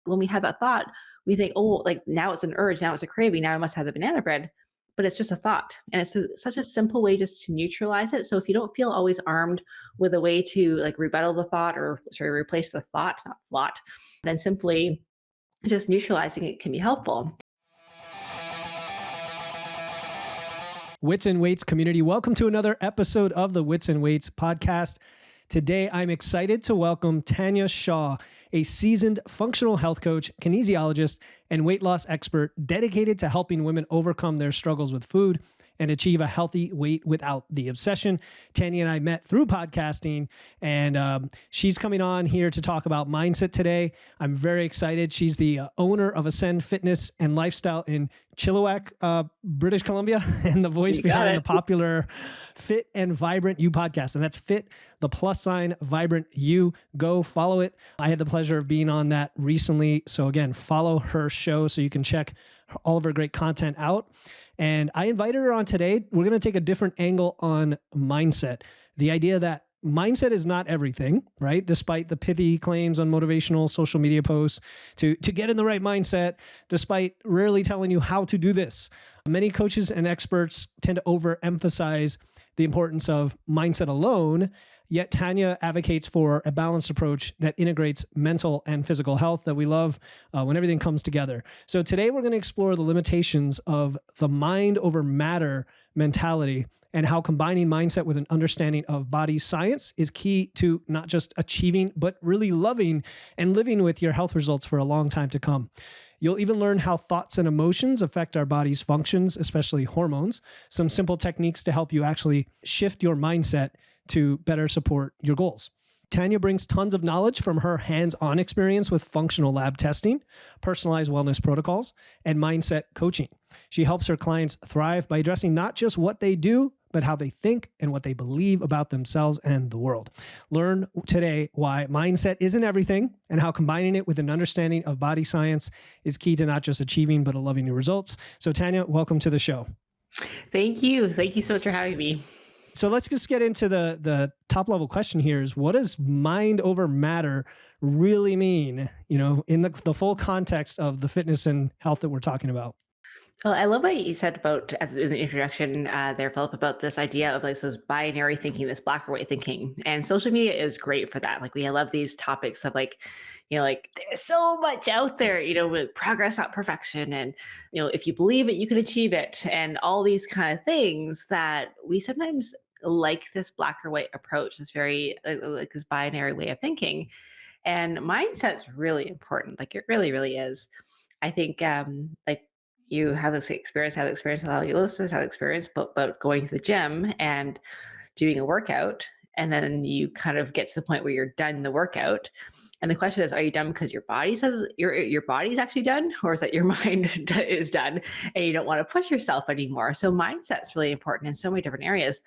when we have that thought, we think, oh, like now it's an urge, now it's a craving, now I must have the banana bread. But it's just a thought. And it's such a simple way just to neutralize it. So if you don't feel always armed with a way to like rebuttal the thought or sorry, replace the thought, not thought, then simply just neutralizing it can be helpful. Wits and Weights community, welcome to another episode of the Wits and Weights podcast. Today, I'm excited to welcome Tanja Shaw, a seasoned functional health coach, kinesiologist, and weight loss expert dedicated to helping women overcome their struggles with food and achieve a healthy weight without the obsession. Tanja and I met through podcasting, and she's coming on here to talk about mindset today. I'm very excited. She's the owner of Ascend Fitness and Lifestyle in Chilliwack, British Columbia, and the voice behind the popular Fit and Vibrant You podcast. And that's Fit, the plus sign, Vibrant You. Go follow it. I had the pleasure of being on that recently. So again, follow her show so you can check all of her great content out. And I invited her on today. We're going to take a different angle on mindset. The idea that mindset is not everything, right? Despite the pithy claims on motivational social media posts to get in the right mindset, despite rarely telling you how to do this. Many coaches and experts tend to overemphasize the importance of mindset alone, yet Tanja advocates for a balanced approach that integrates mental and physical health that we love when everything comes together. So today we're going to explore the limitations of the mind over matter mentality and how combining mindset with an understanding of body science is key to not just achieving, but really loving and living with your health results for a long time to come. You'll even learn how thoughts and emotions affect our body's functions, especially hormones, some simple techniques to help you actually shift your mindset to better support your goals. Tanja brings tons of knowledge from her hands-on experience with functional lab testing, personalized wellness protocols, and mindset coaching. She helps her clients thrive by addressing not just what they do, but how they think and what they believe about themselves and the world. Learn today why mindset isn't everything and how combining it with an understanding of body science is key to not just achieving, but loving your results. So Tanja, welcome to the show. Thank you. Thank you so much for having me. So let's just get into the top level question here is, what does mind over matter really mean, in the full context of the fitness and health that we're talking about? Well, I love what you said about in the introduction there, Philip, about this idea of like this binary thinking, this black or white thinking. And social media is great for that. Like I love these topics of like there's so much out there, with progress, not perfection. And, if you believe it, you can achieve it. And all these kind of things that we sometimes like this black or white approach, this very like this binary way of thinking. And mindset's really important. Like it really, really is. I think like you have this experience, with all your listeners have experience, but going to the gym and doing a workout, and then you kind of get to the point where you're done the workout. And the question is, are you done because your body says your body's actually done, or is that your mind is done and you don't want to push yourself anymore? So mindset's really important in so many different areas,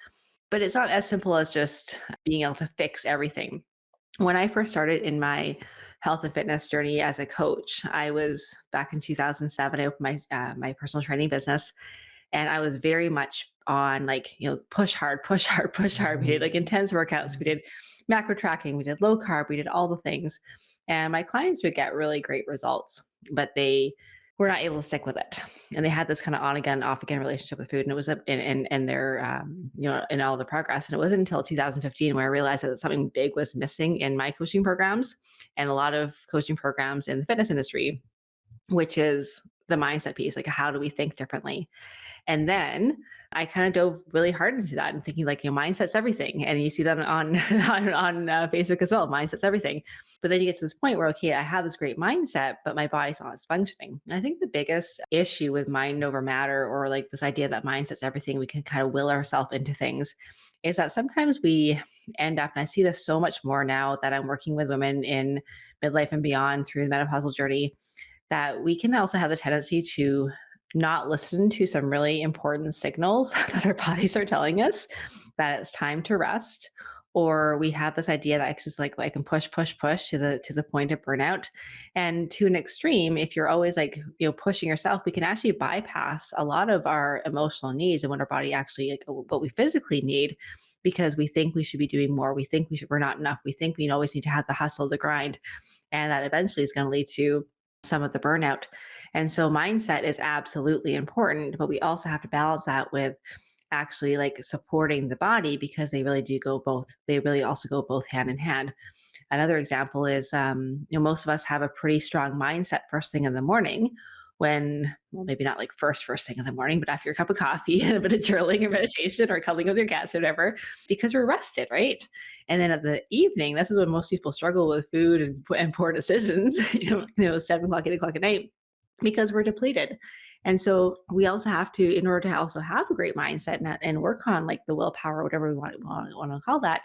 but it's not as simple as just being able to fix everything. When I first started in my health and fitness journey as a coach, I was back in 2007. I opened my personal training business, and I was very much on push hard, push hard, push hard. We did like intense workouts. We did macro tracking. We did low carb. We did all the things, and my clients would get really great results, but they were not able to stick with it. And they had this kind of on again, off again relationship with food. And it was in their, in all the progress. And it wasn't until 2015 where I realized that something big was missing in my coaching programs and a lot of coaching programs in the fitness industry, which is the mindset piece. Like, how do we think differently? And then I kind of dove really hard into that and thinking mindset's everything. And you see that on Facebook as well. Mindset's everything. But then you get to this point where, okay, I have this great mindset, but my body's not as functioning. And I think the biggest issue with mind over matter, or like this idea that mindset's everything, we can kind of will ourselves into things, is that sometimes we end up, and I see this so much more now that I'm working with women in midlife and beyond through the menopausal journey, that we can also have the tendency to not listen to some really important signals that our bodies are telling us that it's time to rest. Or we have this idea that it's just like I can push to the point of burnout. And to an extreme, if you're always pushing yourself, we can actually bypass a lot of our emotional needs and what our body actually what we physically need, because we think we should be doing more. We think we're not enough. We think we always need to have the hustle, the grind, and that eventually is going to lead to some of the burnout. And so mindset is absolutely important, but we also have to balance that with actually like supporting the body, because they really do go both. They really also go both hand in hand. Another example is, most of us have a pretty strong mindset first thing in the morning when, well, maybe not like first thing in the morning, but after your cup of coffee and a bit of journaling or meditation or cuddling with your cats or whatever, because we're rested, right? And then at the evening, this is when most people struggle with food and poor decisions, 7 o'clock, 8 o'clock at night, because we're depleted. And so we also have to, in order to also have a great mindset and work on like the willpower, whatever we want to call that,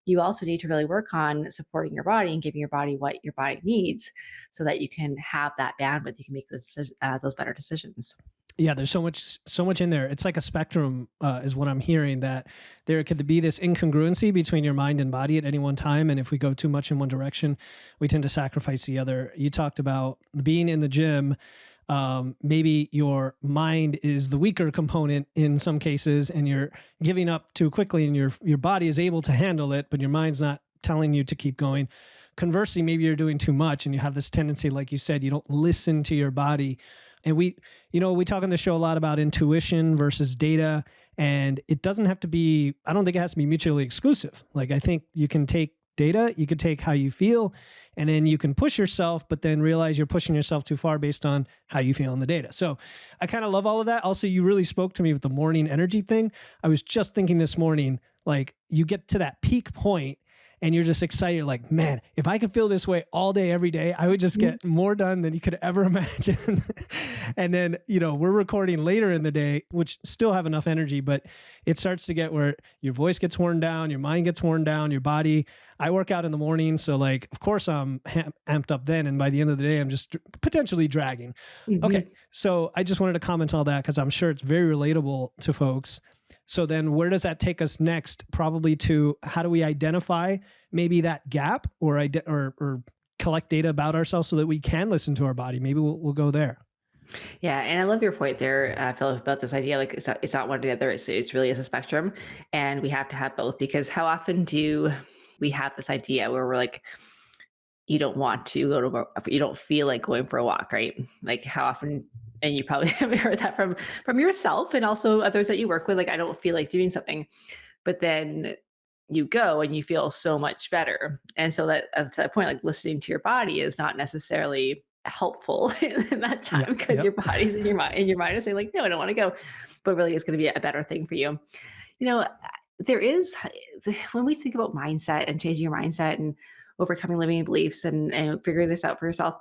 you also need to really work on supporting your body and giving your body what your body needs so that you can have that bandwidth. You can make those better decisions. Yeah, there's so much in there. It's like a spectrum, is what I'm hearing, that there could be this incongruency between your mind and body at any one time. And if we go too much in one direction, we tend to sacrifice the other. You talked about being in the gym. Maybe your mind is the weaker component in some cases, and you're giving up too quickly, and your body is able to handle it, but your mind's not telling you to keep going. Conversely, maybe you're doing too much and you have this tendency, like you said, you don't listen to your body. And we talk on the show a lot about intuition versus data, and it doesn't have to be, I don't think it has to be mutually exclusive. Like, I think you can take data, you could take how you feel, and then you can push yourself, but then realize you're pushing yourself too far based on how you feel in the data. So I kind of love all of that. Also, you really spoke to me with the morning energy thing. I was just thinking this morning, like, you get to that peak point and you're just excited, like, man, if I could feel this way all day, every day, I would just get more done than you could ever imagine. And then, we're recording later in the day, which still have enough energy, but it starts to get where your voice gets worn down, your mind gets worn down, your body. I work out in the morning. So like, of course I'm amped up then. And by the end of the day, I'm just potentially dragging. Okay. Mm-hmm. So I just wanted to comment on that because I'm sure it's very relatable to folks. So then where does that take us next? Probably to how do we identify maybe that gap, or collect data about ourselves so that we can listen to our body? Maybe we'll go there. Yeah, and I love your point there, Philip, about this idea. Like, it's not one or the other. It's really is a spectrum, and we have to have both. Because how often do we have this idea where we're like, you don't want to go to, you don't feel like going for a walk, right? Like, how often, and you probably have heard that from yourself and also others that you work with. Like, I don't feel like doing something, but then you go and you feel so much better. And so that, at that point, like, listening to your body is not necessarily helpful in that Yeah. time, because Yep. your body's in your mind, and your mind is saying like, no, I don't want to go, but really it's going to be a better thing for you. You know, there is, when we think about mindset and changing your mindset and overcoming limiting beliefs and figuring this out for yourself,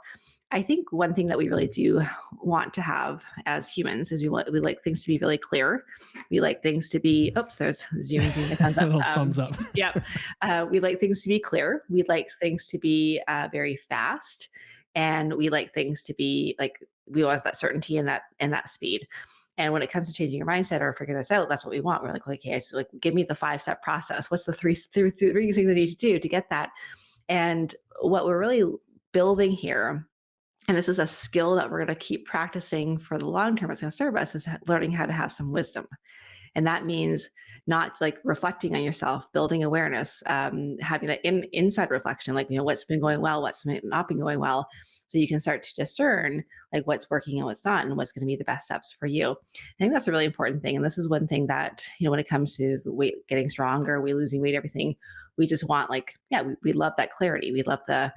I think one thing that we really do want to have as humans is we like things to be really clear. We like things to be, oops, there's Zoom doing the thumbs A up. little thumbs up. Yeah. We like things to be clear. We like things to be very fast. And we like things to be like, we want that certainty and that speed. And when it comes to changing your mindset or figuring this out, that's what we want. We're like, okay, so like, give me the 5-step process. What's the three things I need to do to get that? And what we're really building here, and this is a skill that we're going to keep practicing for the long term, it's going to serve us, is learning how to have some wisdom. And that means not like reflecting on yourself, building awareness, having that inside reflection, like, what's been going well, what's not been going well. So you can start to discern like what's working and what's not, and what's going to be the best steps for you. I think that's a really important thing. And this is one thing that, when it comes to the weight, getting stronger, weight, losing weight, everything, we just want, like, yeah, we love that clarity. We love the,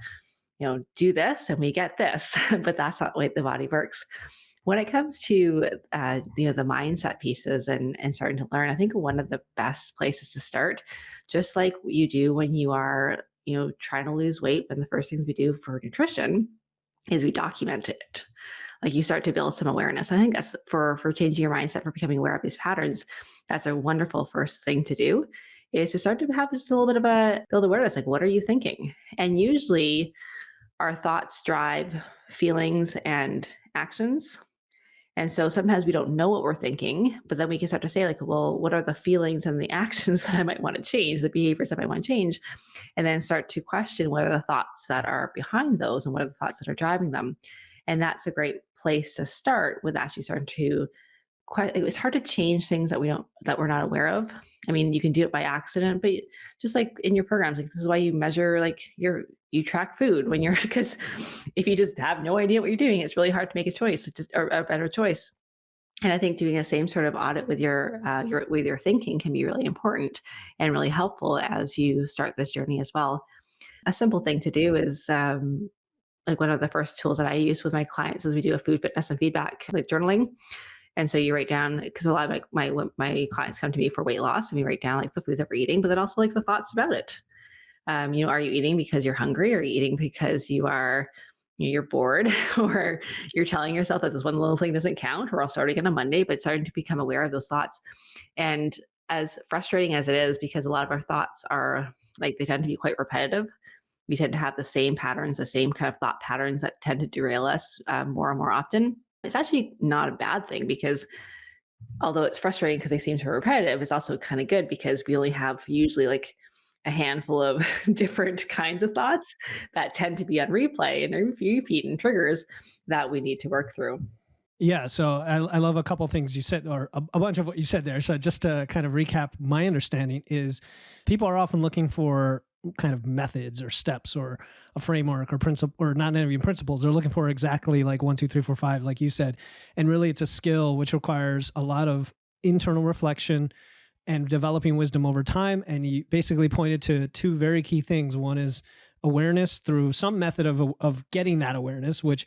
do this and we get this, but that's not the way the body works. When it comes to the mindset pieces and starting to learn, I think one of the best places to start, just like you do when you are trying to lose weight, one of the first things we do for nutrition is we document it. Like, you start to build some awareness. I think that's for changing your mindset, for becoming aware of these patterns. That's a wonderful first thing to do, is to start to have just a little bit of a build awareness. Like, what are you thinking? And usually our thoughts drive feelings and actions. And so sometimes we don't know what we're thinking, but then we can start to say, like, well, what are the feelings and the actions that I might want to change, the behaviors that I might want to change? And then start to question what are the thoughts that are behind those and what are the thoughts that are driving them. And that's a great place to start with actually starting to it's hard to change things that we're not aware of. I mean, you can do it by accident, but just like in your programs, like, this is why you measure like you track food when you're, because if you just have no idea what you're doing, it's really hard to make a choice, it's just, or a better choice. And I think doing the same sort of audit with your thinking can be really important and really helpful as you start this journey as well. A simple thing to do is like one of the first tools that I use with my clients is we do a food fitness and feedback, like journaling. And so you write down, because a lot of my clients come to me for weight loss, and we write down like the food that we're eating, but then also like the thoughts about it. Are you eating because you're hungry? Or are you eating because you're bored, or you're telling yourself that this one little thing doesn't count? We're all starting on a Monday, but starting to become aware of those thoughts. And as frustrating as it is, because a lot of our thoughts are like, they tend to be quite repetitive. We tend to have the same patterns, the same kind of thought patterns that tend to derail us more and more often. It's actually not a bad thing, because although it's frustrating because they seem so repetitive, it's also kind of good because we only have usually like a handful of different kinds of thoughts that tend to be on replay and repeat and triggers that we need to work through. Yeah, so I love a couple things you said, or a bunch of what you said there. So just to kind of recap, my understanding is people are often looking for kind of methods or steps or a framework or principle, or not even principles. They're looking for exactly like 1, 2, 3, 4, 5, like you said. And really it's a skill which requires a lot of internal reflection and developing wisdom over time. And you basically pointed to two very key things. One is awareness through some method of getting that awareness, which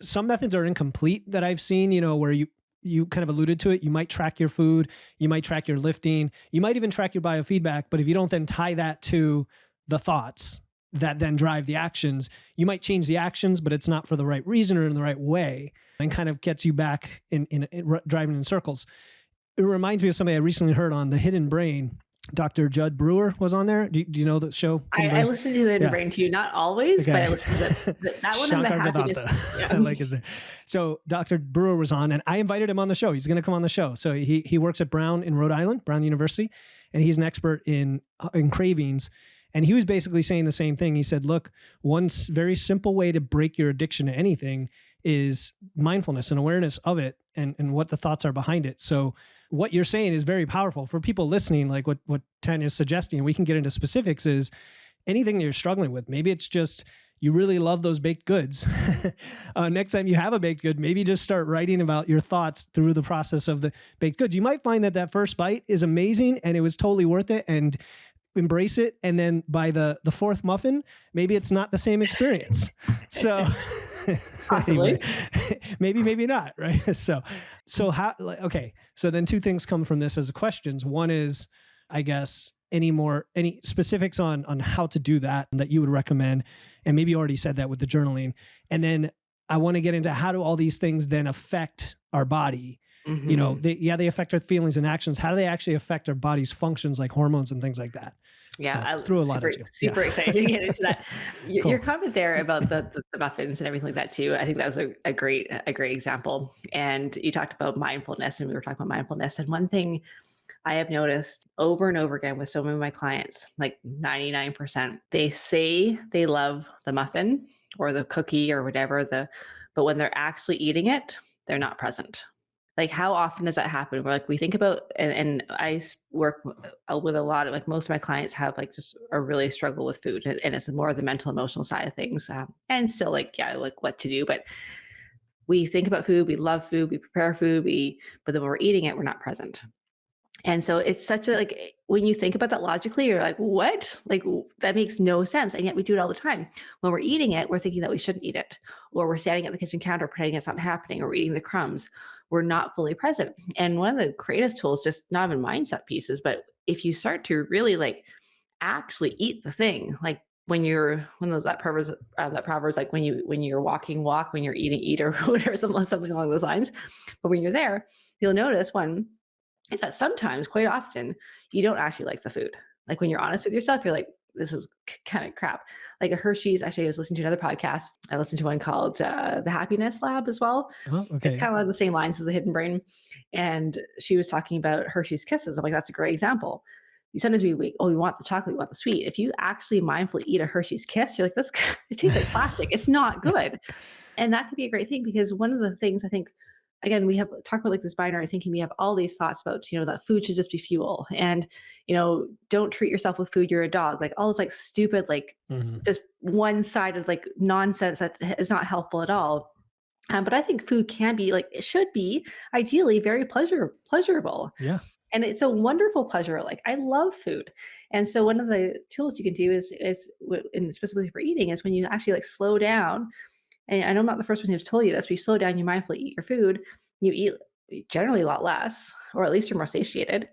some methods are incomplete that I've seen, where you kind of alluded to it. You might track your food, you might track your lifting, you might even track your biofeedback, but if you don't then tie that to the thoughts that then drive the actions, you might change the actions, but it's not for the right reason or in the right way, and kind of gets you back in driving in circles. It reminds me of something I recently heard on The Hidden Brain. Dr. Judd Brewer was on there. Do you know the show? I listen to the Hidden Brain too, not always, okay. but I listen to that one and the happiness. Yeah. I like his name. So Dr. Brewer was on, and I invited him on the show. He's going to come on the show. So he works at Brown in Rhode Island, Brown University, and he's an expert in cravings. And he was basically saying the same thing. He said, look, one very simple way to break your addiction to anything is mindfulness and awareness of it, and what the thoughts are behind it. So what you're saying is very powerful for people listening. Like what Tanya is suggesting, we can get into specifics, is anything that you're struggling with. Maybe it's just you really love those baked goods. Next time you have a baked good, maybe just start writing about your thoughts through the process of the baked goods. You might find that first bite is amazing and it was totally worth it, and embrace it. And then by the fourth muffin, maybe it's not the same experience. So Possibly. Anyway, maybe not. Right. So how, okay. So then two things come from this as questions. One is, I guess, any specifics on how to do that you would recommend. And maybe you already said that with the journaling. And then I want to get into how do all these things then affect our body? Mm-hmm. They affect our feelings and actions. How do they actually affect our body's functions, like hormones and things like that? Yeah, so, threw a lot super excited to get into that. Cool. Your comment there about the muffins and everything like that too, I think that was a great example. And you talked about mindfulness, and we were talking about mindfulness. And one thing I have noticed over and over again with so many of my clients, like 99%, they say they love the muffin or the cookie or whatever, but when they're actually eating it, they're not present. Like, how often does that happen? Where like we think about, and I work with a lot of, like, most of my clients have like just a really struggle with food, and it's more the mental emotional side of things, and still like what to do. But we think about food, we love food, we prepare food, but then when we're eating it, we're not present. And so it's such a, like, when you think about that logically, you're like, what? Like, that makes no sense. And yet we do it all the time. When we're eating it, we're thinking that we shouldn't eat it, or we're standing at the kitchen counter pretending it's not happening, or we're eating the crumbs. We're not fully present. And one of the greatest tools, just not even mindset pieces, but if you start to really like actually eat the thing, like when those that proverbs like when you're walking, walk, when you're eating, eat, or whatever, something along those lines. But when you're there, you'll notice one is that sometimes, quite often, you don't actually like the food. Like when you're honest with yourself, you're like, this is kind of crap. Like a Hershey's, actually, I was listening to another podcast. I listened to one called The Happiness Lab as well. Oh, okay. It's kind of like the same lines as The Hidden Brain. And she was talking about Hershey's Kisses. I'm like, that's a great example. Sometimes we want the chocolate, we want the sweet. If you actually mindfully eat a Hershey's Kiss, you're like, it tastes like plastic. It's not good. And that could be a great thing, because one of the things I think again, we have talked about like this binary thinking. We have all these thoughts about, that food should just be fuel, and, don't treat yourself with food. You're a dog. Like all this like stupid, like Hmm. just one sided like nonsense that is not helpful at all. But I think food can be like, it should be ideally very pleasurable. Yeah. And it's a wonderful pleasure. Like I love food. And so one of the tools you can do and specifically for eating, is when you actually like slow down. And I know I'm not the first one who's told you this, but you slow down, you mindfully eat your food, you eat generally a lot less, or at least you're more satiated,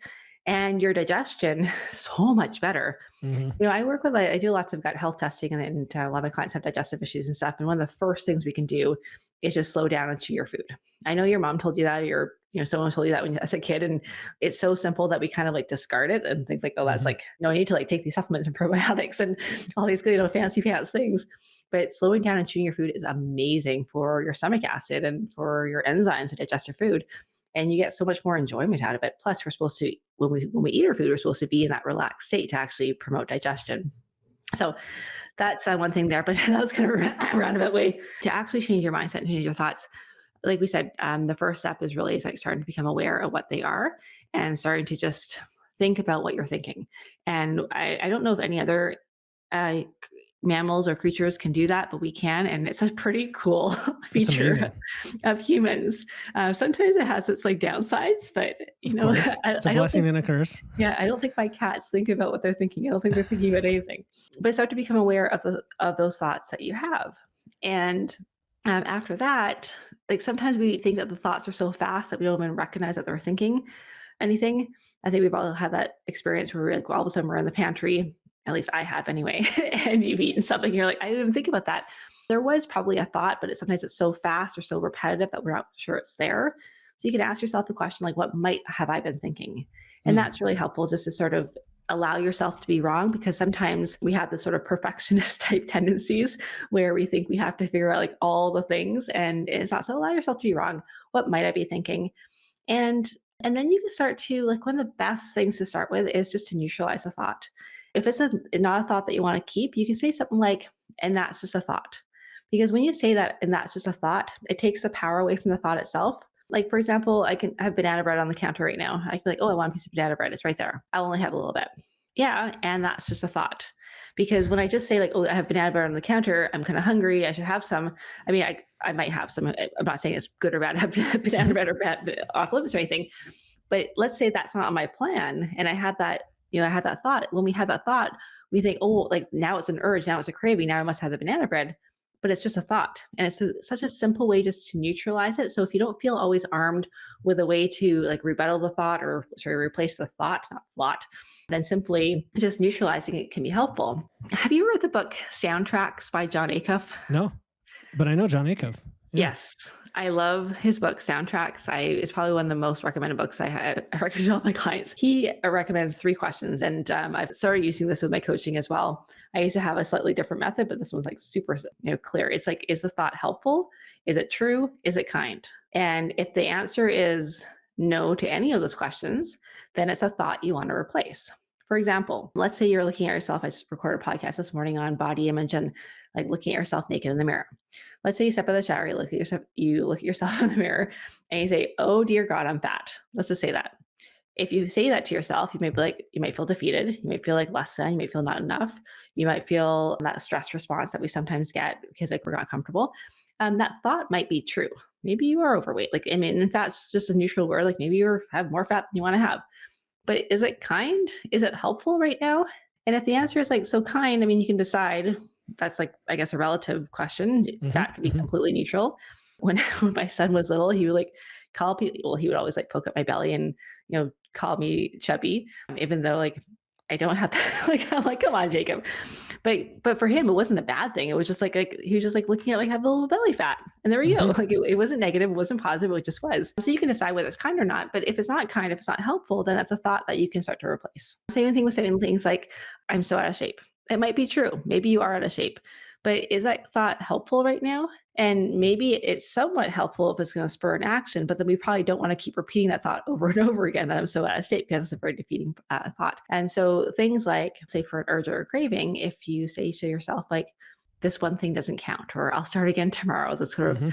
and your digestion so much better. Hmm. I do lots of gut health testing, and a lot of my clients have digestive issues and stuff. And one of the first things we can do is just slow down and chew your food. I know your mom told you that, or someone told you that when as a kid, and it's so simple that we kind of like discard it and think like, oh, that's Hmm. like no, I need to like take these supplements and probiotics and all these fancy pants things. But slowing down and chewing your food is amazing for your stomach acid and for your enzymes to digest your food. And you get so much more enjoyment out of it. Plus, we're supposed to, when we eat our food, we're supposed to be in that relaxed state to actually promote digestion. So that's one thing there. But that was kind of a roundabout way to actually change your mindset and change your thoughts. Like we said, the first step is like starting to become aware of what they are and starting to just think about what you're thinking. And I don't know if any other uh, mammals or creatures can do that, but we can. And it's a pretty cool It's feature amazing. of humans. Sometimes it has its like downsides, but Of course. It's a I don't blessing think, and a curse. yeah, I don't think my cats think about what they're thinking. I don't think they're thinking about anything, but start to become aware of those thoughts that you have. And after that, like sometimes we think that the thoughts are so fast that we don't even recognize that they're thinking anything. I think we've all had that experience where we're like, all of a sudden we're in the pantry. At least I have anyway. And you've eaten something. You're like, I didn't even think about that. There was probably a thought, but sometimes it's so fast or so repetitive that we're not sure it's there. So you can ask yourself the question, like, what might have I been thinking? And Mm. that's really helpful, just to sort of allow yourself to be wrong, because sometimes we have this sort of perfectionist type tendencies where we think we have to figure out like all the things, and it's not. So allow yourself to be wrong. What might I be thinking? And and then you can start to, like, one of the best things to start with is just to neutralize the thought. If it's not a thought that you want to keep, you can say something like, and that's just a thought. Because when you say that, and that's just a thought, it takes the power away from the thought itself. Like, for example, I can have banana bread on the counter right now. I can be like, oh, I want a piece of banana bread. It's right there. I'll only have a little bit. Yeah. And that's just a thought. Because when I just say, like, oh, I have banana bread on the counter, I'm kind of hungry, I should have some. I mean, I might have some. I'm not saying it's good or bad to have banana bread or bad off limits or anything. But let's say that's not on my plan, and I have that, I had that thought. When we have that thought, we think, oh, like now it's an urge, now it's a craving, now I must have the banana bread. But it's just a thought. And it's such a simple way just to neutralize it. So if you don't feel always armed with a way to like rebuttal the thought, or sorry, replace the thought, not thought, then simply just neutralizing it can be helpful. Have you read the book Soundtracks by John Acuff? No, but I know John Acuff. Yeah. Yes, I love his book, Soundtracks. It's probably one of the most recommended books I recommend to all my clients. He recommends 3 questions, and I've started using this with my coaching as well. I used to have a slightly different method, but this one's like super, clear. It's like, is the thought helpful? Is it true? Is it kind? And if the answer is no to any of those questions, then it's a thought you want to replace. For example, let's say you're looking at yourself. I just recorded a podcast this morning on body image and like looking at yourself naked in the mirror. Let's say you step out of the shower, you look at yourself in the mirror, and you say, "Oh dear God, I'm fat." Let's just say that. If you say that to yourself, you might feel defeated. You might feel like less than. You might feel not enough. You might feel that stress response that we sometimes get because like we're not comfortable. That thought might be true. Maybe you are overweight. Like, I mean, in fact, it's just a neutral word. Like maybe you have more fat than you want to have. But is it kind? Is it helpful right now? And if the answer is like so kind, I mean, you can decide. That's like, I guess, a relative question. Hmm. Fat can be Hmm. completely neutral. When when my son was little, he would like call people. Well, he would always like poke at my belly and call me chubby, even though like I don't have that. Like I'm like, come on, Jacob. But for him, it wasn't a bad thing. It was just like he was just like looking at like have a little belly fat, and there we go. Hmm. Like it wasn't negative, it wasn't positive, it just was. So you can decide whether it's kind or not. But if it's not kind, if it's not helpful, then that's a thought that you can start to replace. Same thing with saying things like, "I'm so out of shape." It might be true. Maybe you are out of shape, but is that thought helpful right now? And maybe it's somewhat helpful if it's going to spur an action, but then we probably don't want to keep repeating that thought over and over again that I'm so out of shape, because it's a very defeating thought. And so things like, say, for an urge or a craving, if you say to yourself, like, this one thing doesn't count, or I'll start again tomorrow. Those sort of Hmm.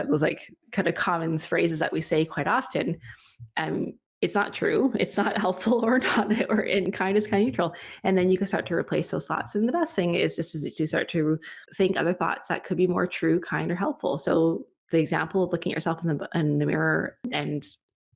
those like kind of common phrases that we say quite often. It's not true. It's not helpful or not, or in kind is kind of neutral. And then you can start to replace those thoughts. And the best thing is just to start to think other thoughts that could be more true, kind, or helpful. So the example of looking at yourself in the mirror and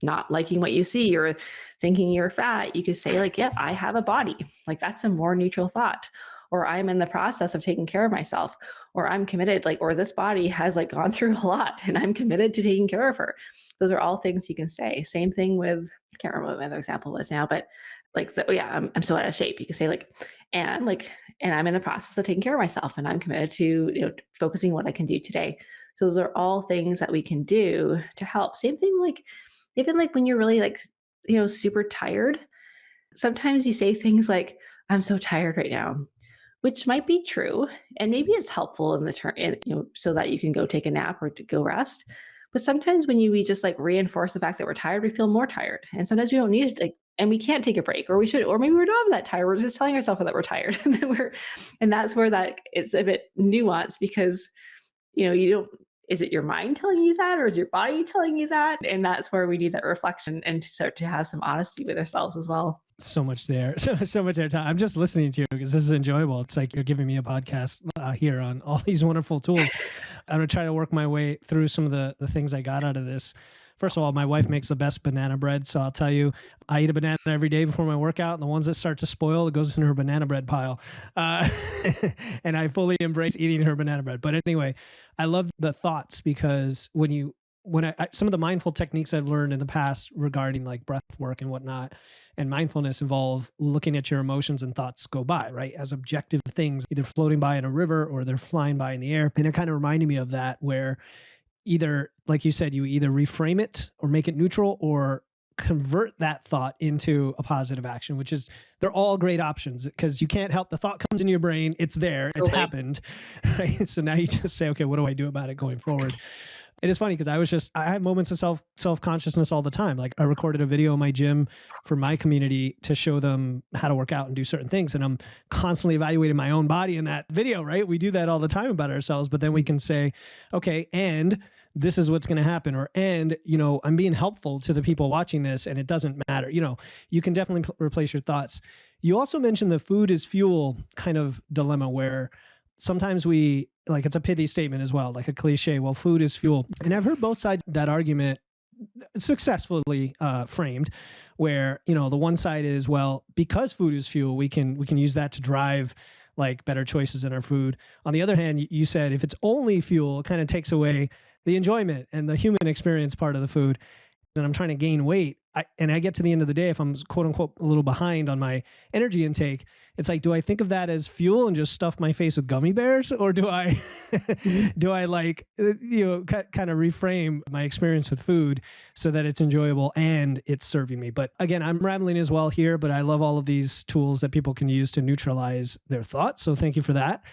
not liking what you see, or thinking you're fat, you could say like, yep, I have a body. Like that's a more neutral thought. Or I'm in the process of taking care of myself, or I'm committed, like, or this body has like gone through a lot and I'm committed to taking care of her. Those are all things you can say. Same thing with, I can't remember what my other example was now, but like, oh yeah, I'm so out of shape. You can say like, and I'm in the process of taking care of myself and I'm committed to, focusing what I can do today. So those are all things that we can do to help. Same thing, like, even like when you're really like, super tired, sometimes you say things like, I'm so tired right now, which might be true. And maybe it's helpful in the term, so that you can go take a nap or to go rest. But sometimes when we just like reinforce the fact that we're tired, we feel more tired. And sometimes we don't need to, like, and we can't take a break, or we should, or maybe we're not that tired. We're just telling ourselves that we're tired. And then and that's where that it's a bit nuanced, because, you don't, is it your mind telling you that, or is your body telling you that? And that's where we need that reflection and to start to have some honesty with ourselves as well. So much there. So much there. I'm just listening to you because this is enjoyable. It's like you're giving me a podcast here on all these wonderful tools. I'm going to try to work my way through some of the things I got out of this. First of all, my wife makes the best banana bread. So I'll tell you, I eat a banana every day before my workout. And the ones that start to spoil, it goes in her banana bread pile. And I fully embrace eating her banana bread. But anyway, I love the thoughts, because some of the mindful techniques I've learned in the past regarding like breath work and whatnot, and mindfulness involve looking at your emotions and thoughts go by, right? As objective things, either floating by in a river or they're flying by in the air. And it kind of reminded me of that, where either, like you said, you either reframe it or make it neutral, or convert that thought into a positive action, which is, they're all great options, because you can't help, the thought comes in your brain, it's there, it's Totally. happened, right? So now you just say, okay, what do I do about it going forward? It is funny because I have moments of self-consciousness all the time. Like I recorded a video in my gym for my community to show them how to work out and do certain things. And I'm constantly evaluating my own body in that video, right? We do that all the time about ourselves, but then we can say, okay, and this is what's going to happen. Or, and, I'm being helpful to the people watching this, and it doesn't matter. You can definitely replace your thoughts. You also mentioned the food is fuel kind of dilemma, where sometimes it's a pithy statement as well, like a cliche, well, food is fuel. And I've heard both sides of that argument successfully framed, where, the one side is, well, because food is fuel, we can use that to drive like better choices in our food. On the other hand, you said if it's only fuel, it kind of takes away the enjoyment and the human experience part of the food. And I'm trying to gain weight, and I get to the end of the day, if I'm quote unquote a little behind on my energy intake, it's like, do I think of that as fuel and just stuff my face with gummy bears, or do I do I like kind of reframe my experience with food so that it's enjoyable and it's serving me? But again, I'm rambling as well here, but I love all of these tools that people can use to neutralize their thoughts. So thank you for that.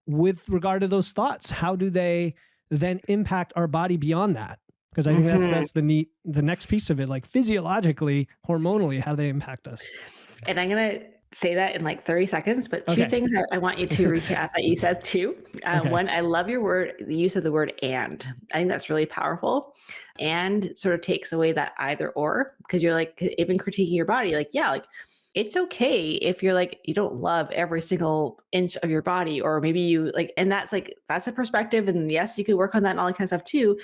With regard to those thoughts, how do they then impact our body beyond that? Because I think that's the next piece of it, like physiologically, hormonally, how they impact us. And I'm going to say that in like 30 seconds, but two Okay. things that I want you to recap that you said too. Okay. One, I love the use of the word and. I think that's really powerful, and sort of takes away that either or, because you're like, even critiquing your body, like, yeah, like it's okay if you're like, you don't love every single inch of your body, or maybe you like, and that's a perspective. And yes, you could work on that and all that kind of stuff too.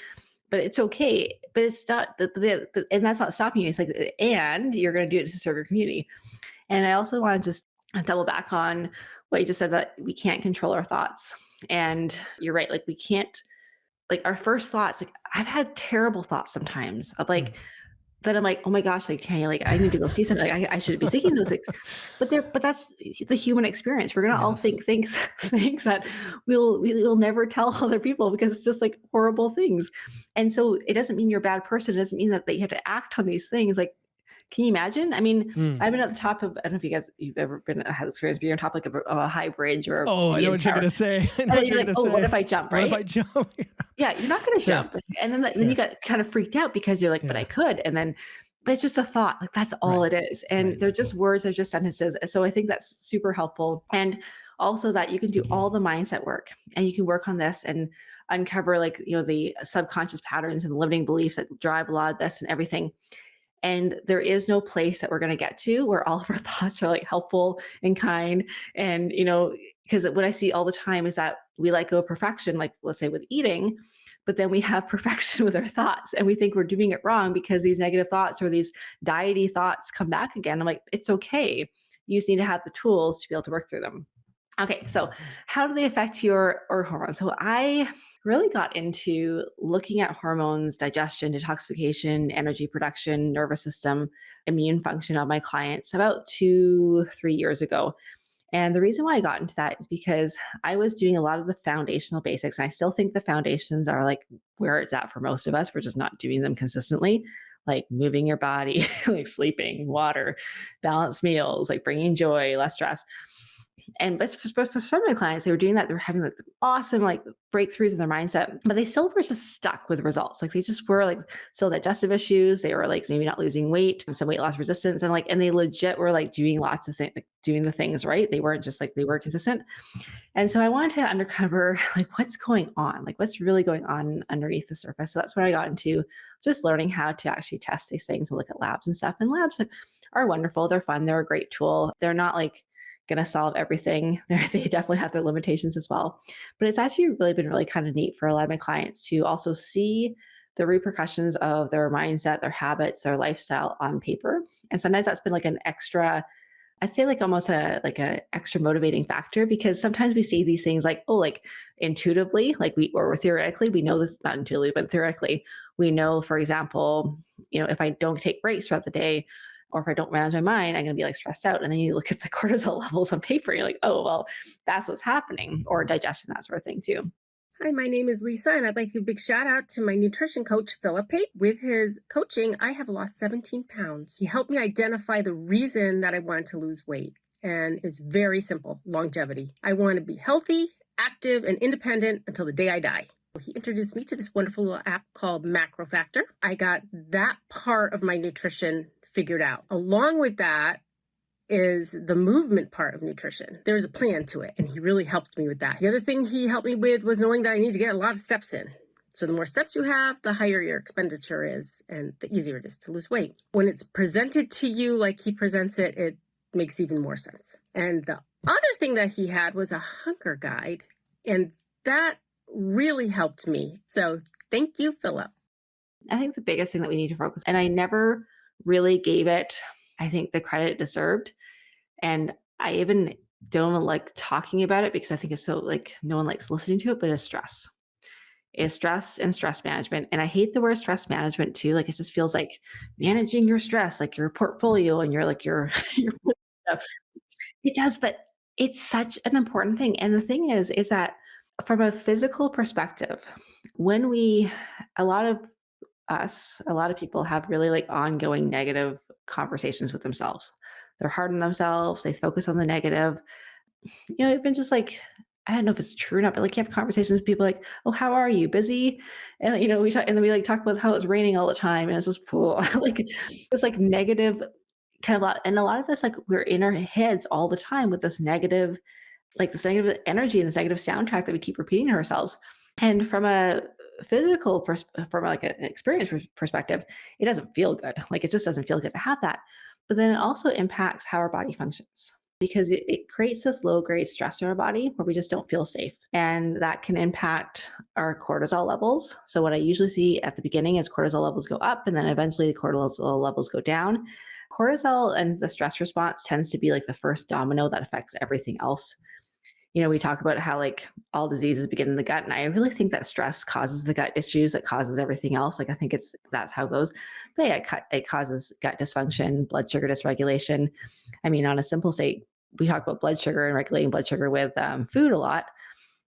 But it's okay. But it's not, and that's not stopping you. It's like, and you're going to do it to serve your community. And I also want to just double back on what you just said, that we can't control our thoughts. And you're right. Like we can't, like our first thoughts, like I've had terrible thoughts sometimes of like, then I'm like, oh my gosh, like Tanya, like I need to go see something. Like, I shouldn't be thinking those things. But that's the human experience. We're gonna all think things that we'll never tell other people, because it's just like horrible things. And so it doesn't mean you're a bad person. It doesn't mean that you have to act on these things. Like, can you imagine? I mean, I've been at the top of, I don't know if you've ever had experience being on top like of a high bridge or I know what you're gonna say. And then you're like, oh, what if I jump, right? What if I jump? Yeah, you're not gonna jump. And then you got kind of freaked out because you're like, but I could. And then, but it's just a thought. Like that's all it is. And they're just words, they're just sentences. So I think that's super helpful. And also that you can do all the mindset work and you can work on this and uncover like, the subconscious patterns and limiting beliefs that drive a lot of this and everything. And there is no place that we're going to get to where all of our thoughts are like helpful and kind. And, because what I see all the time is that we let go of perfection, like let's say with eating, but then we have perfection with our thoughts and we think we're doing it wrong because these negative thoughts or these diety thoughts come back again. I'm like, it's okay. You just need to have the tools to be able to work through them. Okay, so how do they affect your or hormones? So I really got into looking at hormones, digestion, detoxification, energy production, nervous system, immune function of my clients about 2, 3 years ago. And the reason why I got into that is because I was doing a lot of the foundational basics. And I still think the foundations are like where it's at for most of us. We're just not doing them consistently, like moving your body, like sleeping, water, balanced meals, like bringing joy, less stress. And but for some of my clients, they were doing that. They were having like awesome like breakthroughs in their mindset, but they still were just stuck with results. Like they just were like still digestive issues. They were like maybe not losing weight, some weight loss resistance, and they legit were like doing lots of things, like doing the things right. They weren't just like they were consistent. And so I wanted to uncover like what's going on, like what's really going on underneath the surface. So that's when I got into just learning how to actually test these things and look at labs and stuff. And labs are wonderful. They're fun. They're a great tool. They're not like going to solve everything. They definitely have their limitations as well. But it's actually really been really kind of neat for a lot of my clients to also see the repercussions of their mindset, their habits, their lifestyle on paper. And sometimes that's been like an extra, I'd say like almost a extra motivating factor because sometimes we see these things like, oh, like intuitively, like or theoretically, we know this not intuitively, but theoretically, we know, for example, if I don't take breaks throughout the day, or if I don't manage my mind, I'm going to be like stressed out. And then you look at the cortisol levels on paper, and you're like, oh, well, that's what's happening, or digestion, that sort of thing too. Hi, my name is Lisa, and I'd like to give a big shout out to my nutrition coach, Philip. With his coaching, I have lost 17 pounds. He helped me identify the reason that I wanted to lose weight. And it's very simple, longevity. I want to be healthy, active, and independent until the day I die. He introduced me to this wonderful little app called Macro Factor. I got that part of my nutrition figured out. Along with that is the movement part of nutrition. There's a plan to it, and he really helped me with that. The other thing he helped me with was knowing that I need to get a lot of steps in. So the more steps you have, the higher your expenditure is, and the easier it is to lose weight. When it's presented to you like he presents it, it makes even more sense. And the other thing that he had was a hunger guide, and that really helped me. So thank you, Philip. I think the biggest thing that we need to focus, and I never really gave it, I think, the credit it deserved. And I even don't like talking about it because I think it's so like no one likes listening to it, but it's stress. Is stress and stress management. And I hate the word stress management too. Like it just feels like managing your stress, like your portfolio and your it does, but it's such an important thing. And the thing is that from a physical perspective, when a lot of people have really like ongoing negative conversations with themselves. They're hard on themselves. They focus on the negative. Even just like, I don't know if it's true or not, but like you have conversations with people like, oh, how are you? Busy? And we talk, and then we like talk about how it's raining all the time. And it's just like it's like negative kind of lot. And a lot of us, like we're in our heads all the time with this negative energy and this negative soundtrack that we keep repeating to ourselves. And from a from like an experience perspective, it doesn't feel good. Like it just doesn't feel good to have that. But then it also impacts how our body functions because it creates this low grade stress in our body where we just don't feel safe. And that can impact our cortisol levels. So what I usually see at the beginning is cortisol levels go up and then eventually the cortisol levels go down. Cortisol and the stress response tends to be like the first domino that affects everything else. We talk about how like all diseases begin in the gut. And I really think that stress causes the gut issues that causes everything else. Like I think that's how it goes. But yeah, it causes gut dysfunction, blood sugar dysregulation. I mean, on a simple state, we talk about blood sugar and regulating blood sugar with food a lot,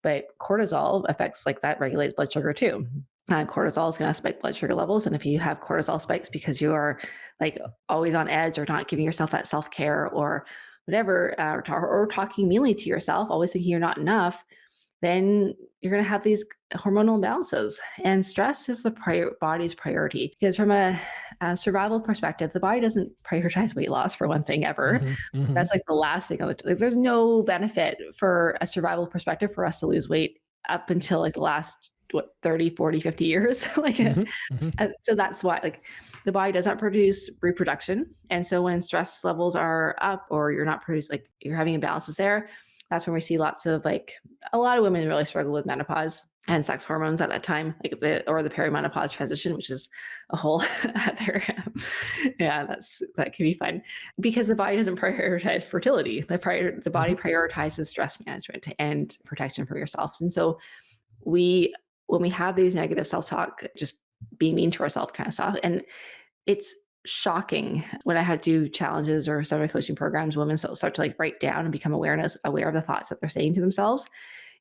but cortisol affects like that regulates blood sugar too. Cortisol is going to spike blood sugar levels. And if you have cortisol spikes because you are like always on edge or not giving yourself that self-care or whatever, or talking meanly to yourself, always thinking you're not enough, then you're going to have these hormonal imbalances. And stress is the body's priority because from a survival perspective, the body doesn't prioritize weight loss for one thing ever. Hmm. Hmm. That's like the last thing. Like, there's no benefit for a survival perspective for us to lose weight up until like the last, what, 30, 40, 50 years. Like, Hmm. Hmm. so that's why like the body doesn't produce reproduction. And so when stress levels are up or you're not producing, like you're having imbalances there, that's when we see lots of like a lot of women really struggle with menopause and sex hormones at that time, like the perimenopause transition, which is a whole other, yeah, that can be fun because the body doesn't prioritize fertility. The body Hmm. prioritizes stress management and protection for yourself. And so we, when we have these negative self-talk, just being mean to ourselves kind of stuff, and it's shocking when I had to do challenges or some of my coaching programs, women start to like write down and become aware of the thoughts that they're saying to themselves.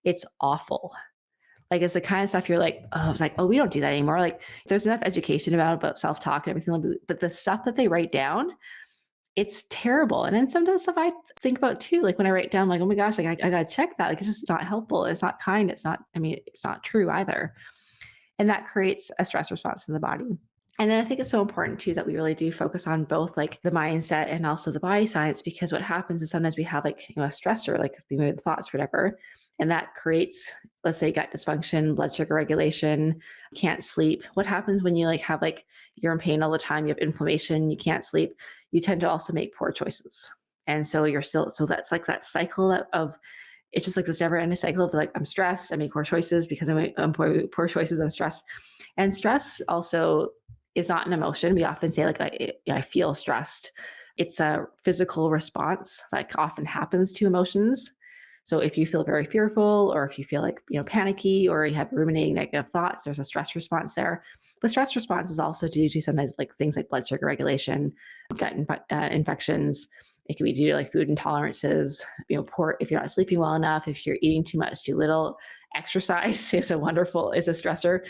It's awful. Like, it's the kind of stuff you're like, oh, it's like, oh, we don't do that anymore. Like, there's enough education about self-talk and everything, but the stuff that they write down, it's terrible. And then sometimes stuff I think about too, like when I write down, like, oh my gosh, like I gotta check that. Like, it's just not helpful. It's not kind. It's not, I mean, it's not true either. And that creates a stress response in the body. And then I think it's so important too that we really do focus on both like the mindset and also the body science, because what happens is sometimes we have like, a stressor, like the thoughts, whatever, and that creates, let's say, gut dysfunction, blood sugar regulation, can't sleep. What happens when you like have like you're in pain all the time, you have inflammation, you can't sleep, you tend to also make poor choices. And so you're still, so that's like that cycle of it's just like this never ending cycle of like, I'm stressed, I make poor choices because I'm poor choices, I'm stressed. And stress also is not an emotion. We often say like, I feel stressed. It's a physical response that often happens to emotions. So if you feel very fearful, or if you feel like, panicky, or you have ruminating negative thoughts, there's a stress response there. But stress response is also due to sometimes like things like blood sugar regulation, infections. It can be due to like food intolerances, poor, if you're not sleeping well enough, if you're eating too much, too little. Exercise is a stressor.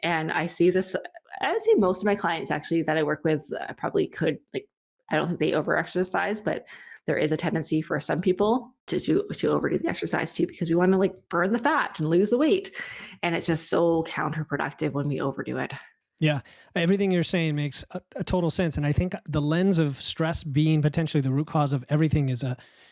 And I see this, I would say most of my clients actually that I work with probably could like, I don't think they over exercise, but there is a tendency for some people to overdo the exercise too, because we want to like burn the fat and lose the weight. And it's just so counterproductive when we overdo it. Yeah, everything you're saying makes a total sense, and I think the lens of stress being potentially the root cause of everything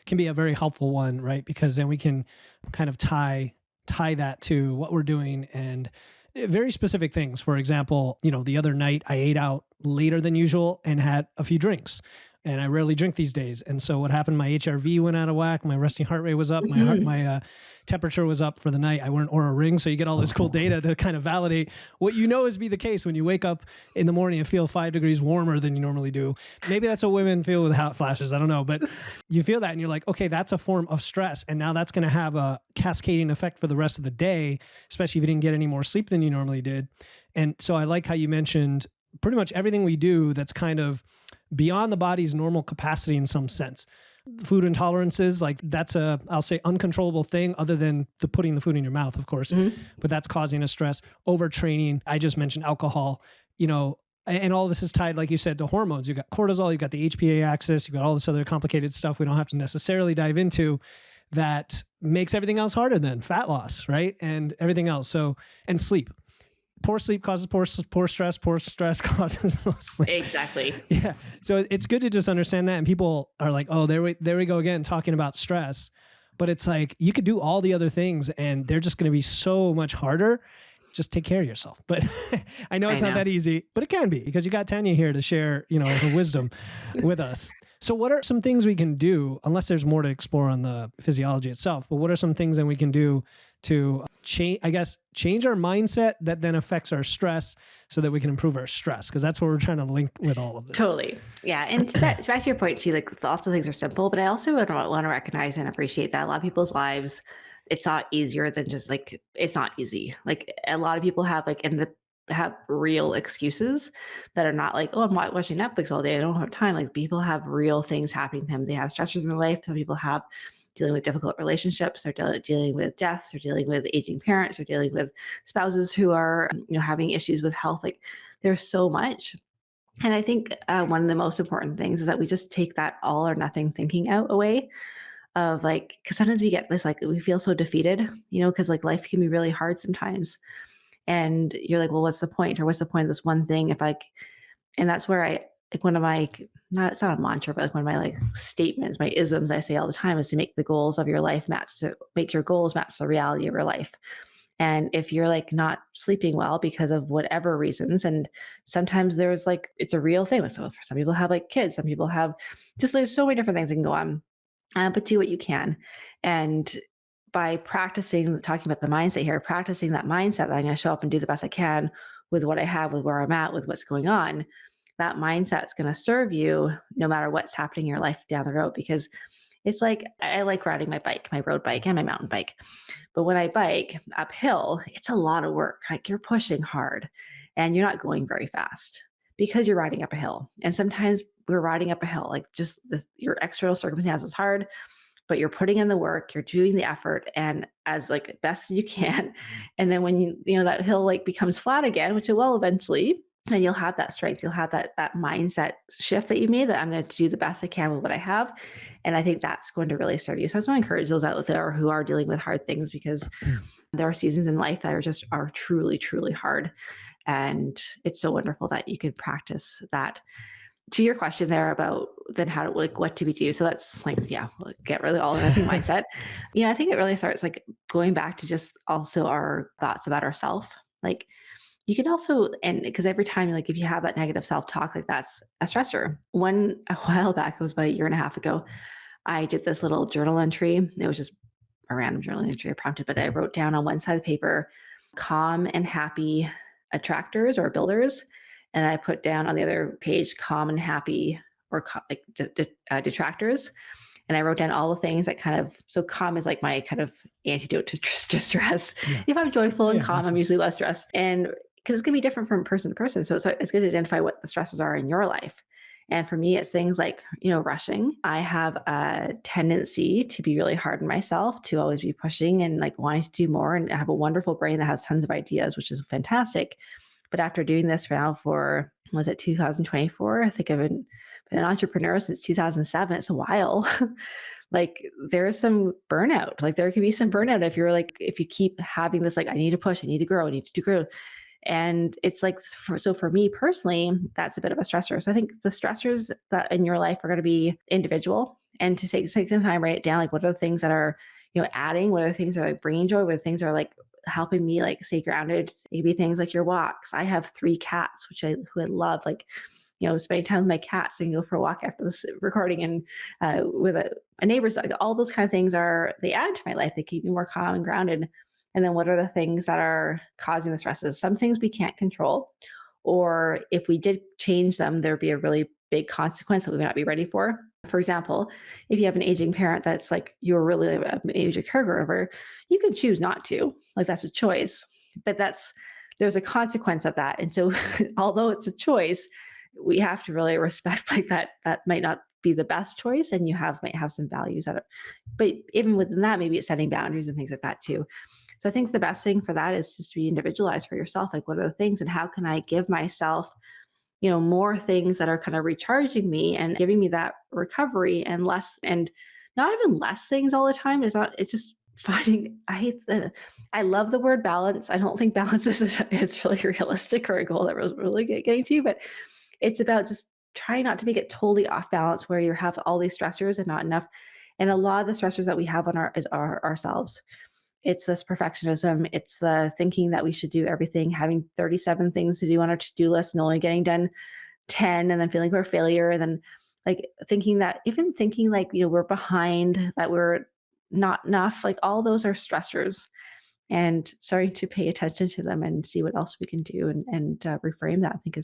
can be a very helpful one, right? Because then we can kind of tie that to what we're doing and very specific things. For example, the other night I ate out later than usual and had a few drinks. And I rarely drink these days. And so what happened? My HRV went out of whack. My resting heart rate was up. My temperature was up for the night. I wore an Oura ring. So you get all this cool data to kind of validate what is be the case when you wake up in the morning and feel 5 degrees warmer than you normally do. Maybe that's what women feel with hot flashes. I don't know. But you feel that and you're like, okay, that's a form of stress. And now that's going to have a cascading effect for the rest of the day, especially if you didn't get any more sleep than you normally did. And so I like how you mentioned pretty much everything we do that's kind of beyond the body's normal capacity in some sense. Food intolerances, like that's I'll say uncontrollable thing other than putting the food in your mouth, of course, but that's causing a stress. Overtraining. I just mentioned alcohol, and all this is tied, like you said, to hormones. You've got cortisol, you've got the HPA axis, you've got all this other complicated stuff we don't have to necessarily dive into that makes everything else harder than fat loss, right? And everything else. So, and sleep. Poor sleep causes poor stress. Poor stress causes no sleep. Exactly. Yeah. So it's good to just understand that. And people are like, oh, there we go again, talking about stress. But it's like, you could do all the other things and they're just going to be so much harder. Just take care of yourself. But I know it's not that easy, but it can be because you got Tanja here to share, the wisdom with us. So what are some things we can do, unless there's more to explore on the physiology itself, but what are some things that we can do to change our mindset that then affects our stress so that we can improve our stress? Because that's what we're trying to link with all of this. Totally. Yeah. And back to your point too, like lots of things are simple, but I also want to recognize and appreciate that a lot of people's lives, it's not easier than just like, it's not easy. Like a lot of people have have real excuses that are not like, oh, I'm watching Netflix all day, I don't have time. Like people have real things happening to them. They have stressors in their life. Some people have dealing with difficult relationships, they're dealing with deaths, they're dealing with aging parents, they're dealing with spouses who are, having issues with health. Like there's so much. And I think one of the most important things is that we just take that all or nothing thinking away of like, because sometimes we get this, like we feel so defeated, because like life can be really hard sometimes. And you're like, well, what's the point? Or what's the point of this one thing if And that's where I like one of my not it's not a mantra, but like one of my like statements, my isms I say all the time is to make the goals of your life match to make your goals match the reality of your life. And if you're like not sleeping well because of whatever reasons, and sometimes there's like it's a real thing. So for some people have like kids, some people have just there's so many different things that can go on. But do what you can. And by practicing, talking about the mindset here, practicing that mindset that I'm going to show up and do the best I can with what I have, with where I'm at, with what's going on, that mindset is going to serve you no matter what's happening in your life down the road. Because it's like I like riding my bike, my road bike and my mountain bike. But when I bike uphill, it's a lot of work. Like you're pushing hard and you're not going very fast because you're riding up a hill. And sometimes we're riding up a hill, like just your external circumstances hard, but you're putting in the work, you're doing the effort and as like best as you can. And then when that hill like becomes flat again, which it will eventually, then you'll have that strength. You'll have that mindset shift that you made that I'm going to do the best I can with what I have. And I think that's going to really serve you. So I just want to encourage those out there who are dealing with hard things because there are seasons in life that are truly, truly hard. And it's so wonderful that you can practice that. To your question there about then how to like what do we do? So that's like, yeah, get really all or nothing mindset. I think it really starts like going back to just also our thoughts about ourselves. Like you can also, and because every time, like if you have that negative self-talk, like that's a stressor. A while back, it was about a year and a half ago, I did this little journal entry. It was just a random journal entry I prompted, but I wrote down on one side of the paper, calm and happy attractors or builders. And I put down on the other page, calm and happy or detractors. And I wrote down all the things that so calm is like my kind of antidote to stress. Yeah. If I'm joyful and calm, I'm usually less stressed. And because it's going to be different from person to person. So it's good to identify what the stresses are in your life. And for me, it's things like, rushing. I have a tendency to be really hard on myself, to always be pushing and like wanting to do more. And I have a wonderful brain that has tons of ideas, which is fantastic. But after doing this for 2024? I think I've been an entrepreneur since 2007. It's a while. Like there's some burnout. Like there can be some burnout if you keep having this, like, I need to push, I need to grow, I need to grow. And it's like, for me personally, that's a bit of a stressor. So I think the stressors that in your life are going to be individual, and to take some time, write it down. Like what are the things that are, adding, what are the things that are like bringing joy, what are the things that are like helping me like stay grounded. It could be things like your walks. I have 3 cats, who I love, like, spending time with my cats and go for a walk after this recording and with a neighbor's dog. All those kind of things they add to my life. They keep me more calm and grounded. And then what are the things that are causing the stresses? Some things we can't control, or if we did change them, there'd be a really big consequence that we may not be ready for. For example, if you have an aging parent that's like you're really a major caregiver, you can choose not to. Like that's a choice, but there's a consequence of that. And so, although it's a choice, we have to really respect like that might not be the best choice, and might have some values that but even within that, maybe it's setting boundaries and things like that too. So I think the best thing for that is just to be individualized for yourself. Like what are the things and how can I give myself, more things that are kind of recharging me and giving me that recovery, and less, and not even less things all the time. It's just finding, I love the word balance. I don't think balance is really realistic or a goal that we're really getting to, but it's about just trying not to make it totally off balance where you have all these stressors and not enough. And a lot of the stressors that we have on ourselves. It's this perfectionism. It's the thinking that we should do everything, having 37 things to do on our to-do list and only getting done 10, and then feeling we're a failure. And then like thinking like, we're behind, that we're not enough, like all those are stressors, and starting to pay attention to them and see what else we can do and reframe that, I think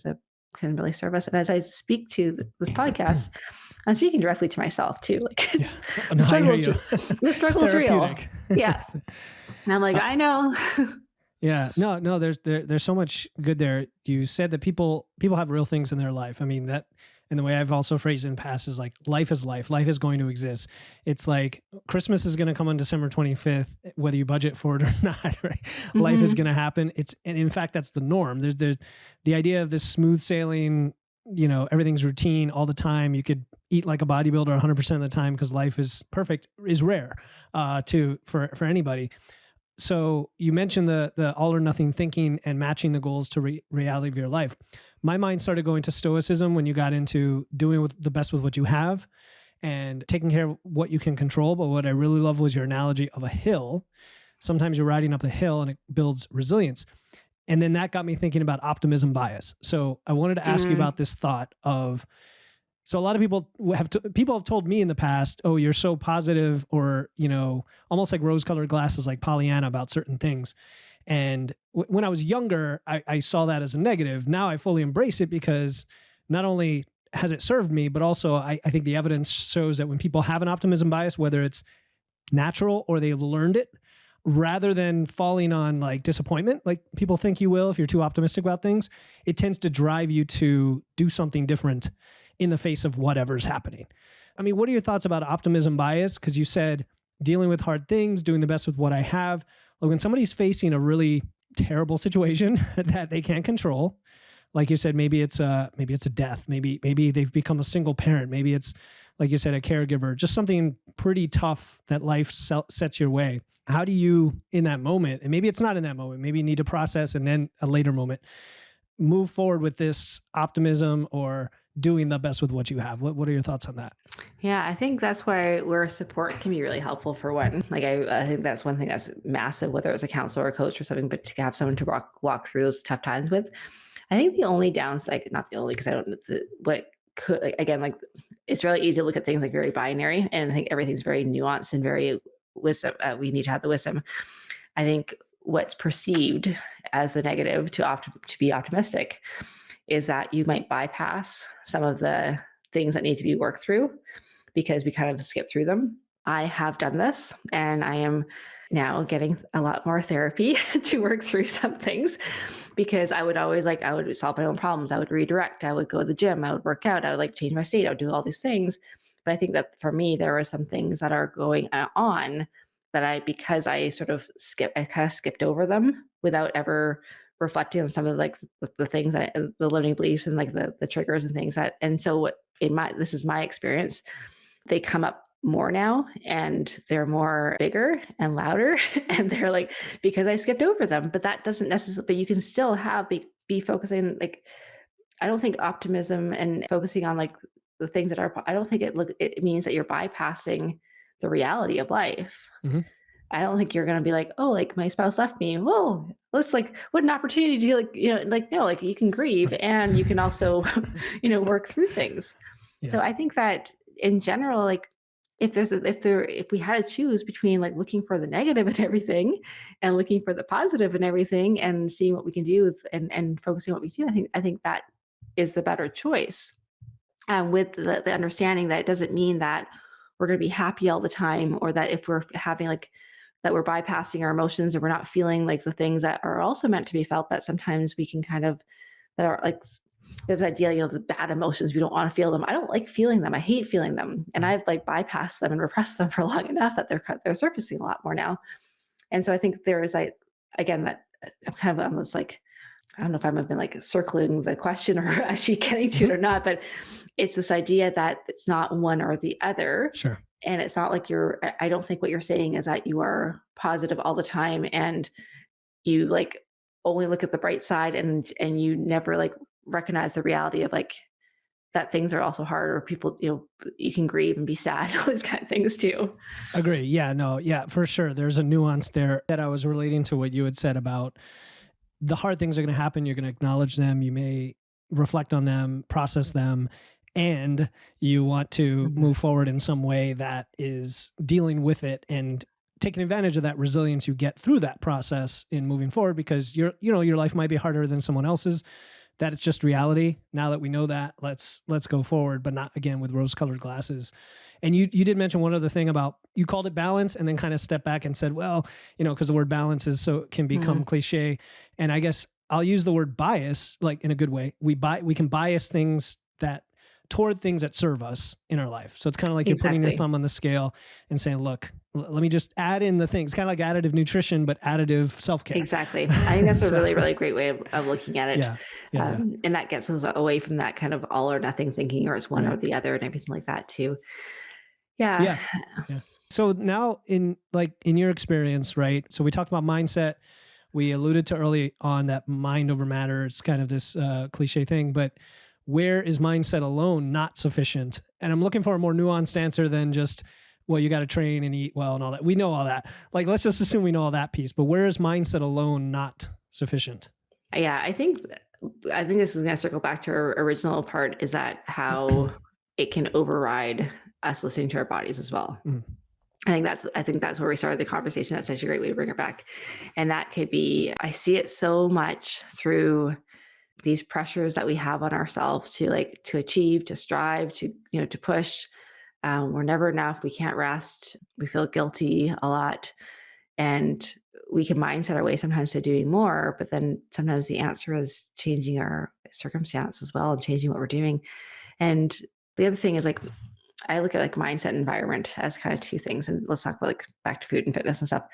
can really serve us. And as I speak to this podcast, I'm speaking directly to myself too. Like the struggle is real. Yeah. And I'm like, I know. Yeah, no, there's so much good there. You said that people have real things in their life. I mean, that, and the way I've also phrased it in the past is like, life is life. Life is going to exist. It's like Christmas is going to come on December 25th, whether you budget for it or not, right? Mm-hmm. Life is going to happen. And in fact, that's the norm. There's the idea of this smooth sailing, everything's routine all the time. You could eat like a bodybuilder 100% of the time because life is perfect, is rare for anybody. So you mentioned the all or nothing thinking and matching the goals to reality of your life. My mind started going to stoicism when you got into doing the best with what you have and taking care of what you can control. But what I really love was your analogy of a hill. Sometimes you're riding up a hill and it builds resilience. And then that got me thinking about optimism bias. So I wanted to ask you about this thought of, so a lot of people have told me in the past, oh, you're so positive, or, almost like rose-colored glasses, like Pollyanna about certain things. And when I was younger, I saw that as a negative. Now I fully embrace it because not only has it served me, but also I think the evidence shows that when people have an optimism bias, whether it's natural or they've learned it, rather than falling on like disappointment, like people think you will if you're too optimistic about things, it tends to drive you to do something different in the face of whatever's happening. I mean, what are your thoughts about optimism bias? Because you said dealing with hard things, doing the best with what I have. Like when somebody's facing a really terrible situation that they can't control, like you said, maybe it's a death, maybe they've become a single parent, maybe it's, like you said, a caregiver, just something pretty tough that life sets your way. How do you, in that moment, and maybe it's not in that moment, maybe you need to process and then a later moment, move forward with this optimism or doing the best with what you have? What are your thoughts on that? Yeah, I think that's where support can be really helpful for one. Like I think that's one thing that's massive, whether it's a counselor or a coach or something, but to have someone to walk through those tough times with. I think the only downside, not the only, because I don't know what could, like, again, like it's really easy to look at things like very binary, and I think everything's very nuanced and very wisdom. We need to have the wisdom. I think what's perceived as the negative to be optimistic is that you might bypass some of the things that need to be worked through because we kind of skip through them. I have done this, and I am now getting a lot more therapy to work through some things, because I would solve my own problems. I would redirect. I would go to the gym. I would work out. I would like change my state. I would do all these things. But I think that for me, there are some things that are going on that because I kind of skipped over them without ever reflecting on some of like the things the limiting beliefs and like the triggers and things and so this is my experience. They come up more now, and they're more bigger and louder, and they're like, because I skipped over them. But that doesn't necessarily, but you can still be focusing, like, I don't think optimism and focusing on like the things that I don't think it means that you're bypassing the reality of life. Mm-hmm. I don't think you're going to be like, oh, like my spouse left me. Whoa, let's like, what an opportunity to no, like you can grieve and you can also, work through things. Yeah. So I think that in general, like if we had to choose between like looking for the negative and everything and looking for the positive and everything and seeing what we can do and focusing on what we do, I think that is the better choice. With the understanding that it doesn't mean that we're going to be happy all the time, or that if we're having like that we're bypassing our emotions or we're not feeling like the things that are also meant to be felt, that sometimes we can that are like this idea, the bad emotions, we don't want to feel them. I don't like feeling them. I hate feeling them. And I've like bypassed them and repressed them for long enough that they're surfacing a lot more now. And so I think there is again, that I'm kind of almost like, I don't know if I've been like circling the question or actually getting to it or not, but it's this idea that it's not one or the other. Sure. And it's not like I don't think what you're saying is that you are positive all the time and you like only look at the bright side and you never like recognize the reality of like that things are also hard, or people, you can grieve and be sad, all these kind of things too. Agree. Yeah, no, yeah, for sure. There's a nuance there that I was relating to what you had said about the hard things are going to happen. You're going to acknowledge them. You may reflect on them, process them, and you want to move forward in some way that is dealing with it and taking advantage of that resilience you get through that process in moving forward, because your life might be harder than someone else's. That it's just reality. Now that we know that, let's go forward, but not again with rose-colored glasses. And you did mention one other thing about, you called it balance and then kind of stepped back and said, well, because the word balance can become cliche. And I guess I'll use the word bias, like in a good way. We can bias things toward things that serve us in our life. So it's kind of like you're putting your thumb on the scale and saying, look, let me just add in the things, kind of like additive nutrition, but additive self-care. Exactly. I think that's a really, really great way of looking at it. Yeah. And that gets us away from that kind of all or nothing thinking, or it's one or the other and everything like that too. Yeah. So now in your experience, right? So we talked about mindset. We alluded to early on that mind over matter. It's kind of this cliche thing, but where is mindset alone not sufficient? And I'm looking for a more nuanced answer than just, well, you got to train and eat well and all that. We know all that. Like, let's just assume we know all that piece, but where is mindset alone not sufficient? Yeah, I think this is going to circle back to our original part, is that how it can override us listening to our bodies as well. Mm. I think that's where we started the conversation. That's such a great way to bring it back. And that could be, I see it so much through these pressures that we have on ourselves to achieve, to strive, to push. We're never enough. We can't rest. We feel guilty a lot. And we can mindset our way sometimes to doing more, but then sometimes the answer is changing our circumstance as well and changing what we're doing. And the other thing is, like, I look at like mindset and environment as kind of two things. And let's talk about like back to food and fitness and stuff.